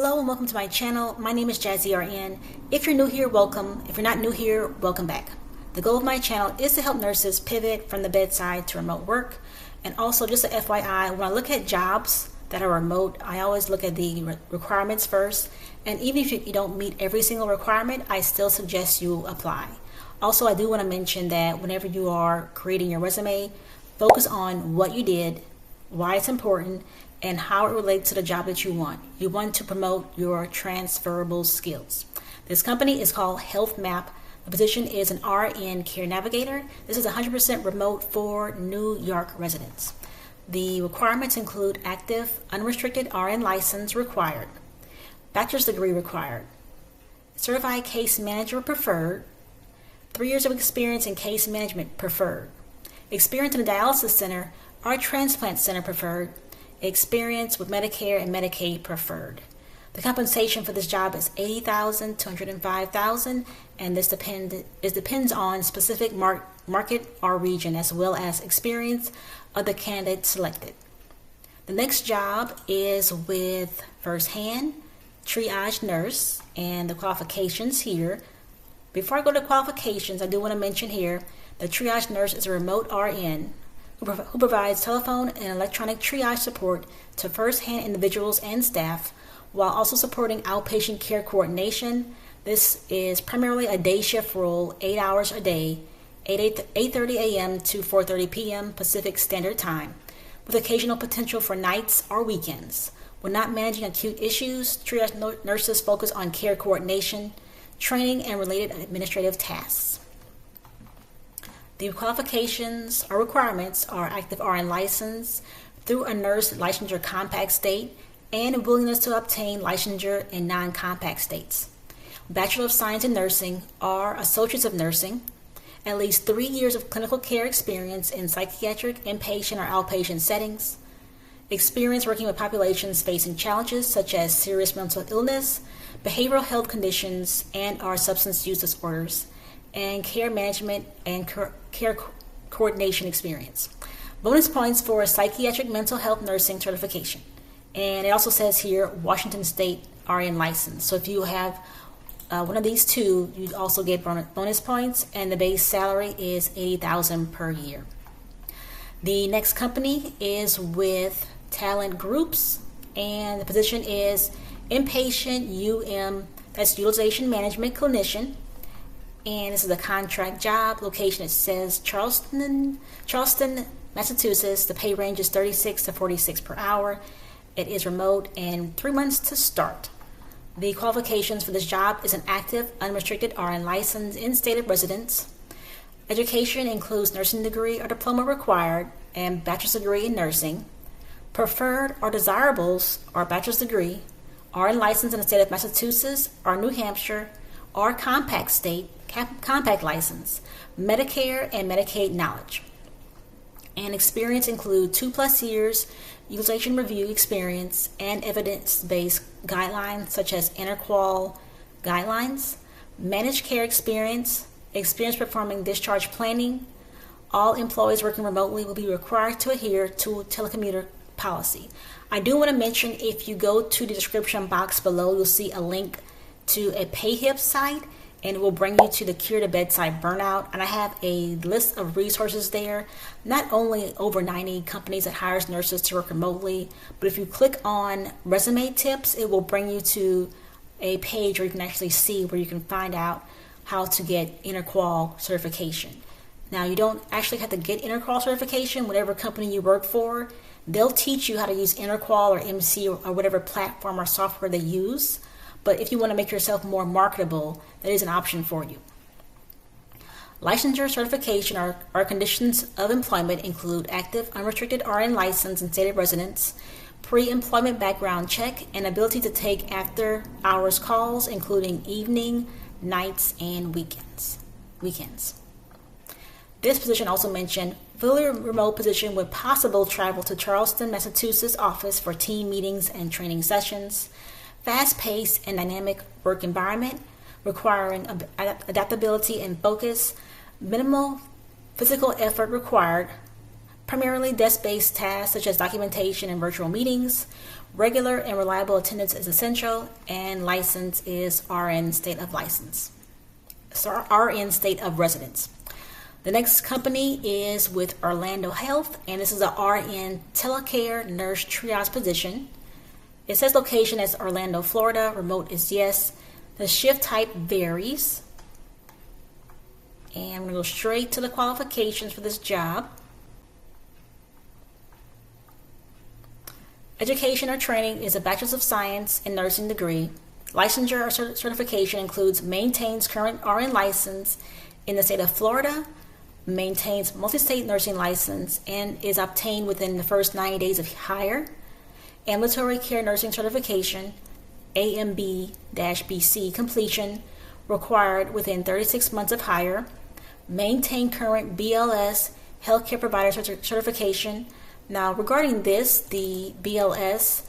Hello and welcome to my channel. My name is Jazzy RN. If you're new here, welcome. If you're not new here, welcome back. The goal of my channel is to help nurses pivot from the bedside to remote work. And also, just a FYI, when I look at jobs that are remote, I always look at the requirements first. And even if you don't meet every single requirement, I still suggest you apply. Also, I do want to mention that whenever you are creating your resume, focus on what you did, why it's important, and how it relates to the job that you want. You want to promote your transferable skills. This company is called Health Map. The position is an RN Care Navigator. This is 100% remote for New York residents. The requirements include active, unrestricted RN license required, bachelor's degree required, certified case manager preferred, 3 years of experience in case management preferred, experience in a dialysis center or transplant center preferred, experience with Medicare and Medicaid preferred. The compensation for this job is $80,000 to $105,000, and this depends on specific market or region, as well as experience of the candidate selected. The next job is with firsthand triage nurse, and the qualifications here. Before I go to qualifications, I do want to mention here the triage nurse is a remote RN who provides telephone and electronic triage support to first-hand individuals and staff, while also supporting outpatient care coordination. This is primarily a day shift role, 8 hours a day, 8:30 a.m. to 4:30 p.m. Pacific Standard Time, with occasional potential for nights or weekends. When not managing acute issues, triage nurses focus on care coordination, training, and related administrative tasks. The qualifications or requirements are active RN license through a nurse licensure compact state and willingness to obtain licensure in non-compact states. Bachelor of Science in Nursing or Associates of Nursing, at least 3 years of clinical care experience in psychiatric, inpatient, or outpatient settings, experience working with populations facing challenges such as serious mental illness, behavioral health conditions, and/or substance use disorders, and care management and care coordination experience. Bonus points for psychiatric mental health nursing certification. And it also says here, Washington State RN license. So if you have one of these two, you also get bonus points, and the base salary is $80,000 per year. The next company is with Talent Groups, and the position is inpatient that's utilization management clinician. And this is a contract job. Location, it says Charleston, Massachusetts. The pay range is $36 to $46 per hour. It is remote and 3 months to start. The qualifications for this job is an active, unrestricted RN license in state of residence. Education includes nursing degree or diploma required and bachelor's degree in nursing. Preferred or desirables are bachelor's degree, RN license in the state of Massachusetts or New Hampshire, or compact state, compact license, Medicare and Medicaid knowledge. And experience include 2+ years utilization review experience and evidence-based guidelines such as interqual guidelines, managed care experience performing discharge planning. All employees working remotely will be required to adhere to telecommuter policy. I do want to mention, if you go to the description box below, you'll see a link to a PayHip site, and it will bring you to the Cure to Bedside Burnout. And I have a list of resources there, not only over 90 companies that hires nurses to work remotely, but if you click on resume tips, it will bring you to a page where you can actually see where you can find out how to get interqual certification. Now, you don't actually have to get interqual certification. Whatever company you work for, they'll teach you how to use interqual or MC or whatever platform or software they use. But if you want to make yourself more marketable, that is an option for you. Licensure certification or conditions of employment include active, unrestricted RN license in state of residence, pre-employment background check, and ability to take after-hours calls, including evening, nights, and weekends. This position also mentioned fully remote position with possible travel to Charleston, Massachusetts office for team meetings and training sessions. Fast-paced and dynamic work environment requiring adaptability and focus, minimal physical effort required, primarily desk-based tasks such as documentation and virtual meetings. Regular and reliable attendance is essential, and license is RN state of license. So RN state of residence. The next company is with Orlando Health, and this is a RN telecare nurse triage position. It says location as Orlando, Florida. Remote is yes. The shift type varies. And I'm going to go straight to the qualifications for this job. Education or training is a Bachelor's of Science in Nursing degree. Licensure or certification includes maintains current RN license in the state of Florida, maintains multi-state nursing license, and is obtained within the first 90 days of hire. Ambulatory care nursing certification, AMB-BC completion, required within 36 months of hire. Maintain current BLS healthcare provider certification. Now, regarding this, the BLS,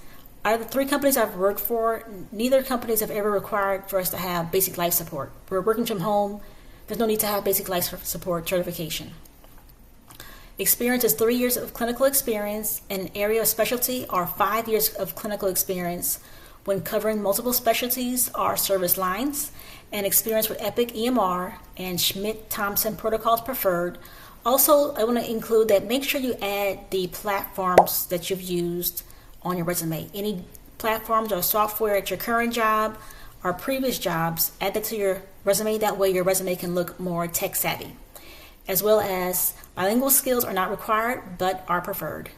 out of the 3 companies I've worked for, neither companies have ever required for us to have basic life support. We're working from home. There's no need to have basic life support certification. Experience is 3 years of clinical experience in an area of specialty or 5 years of clinical experience when covering multiple specialties or service lines, and experience with Epic EMR and Schmidt-Thompson protocols preferred. Also, I want to include that make sure you add the platforms that you've used on your resume. Any platforms or software at your current job or previous jobs, add that to your resume. That way your resume can look more tech savvy. As well as bilingual skills are not required but are preferred.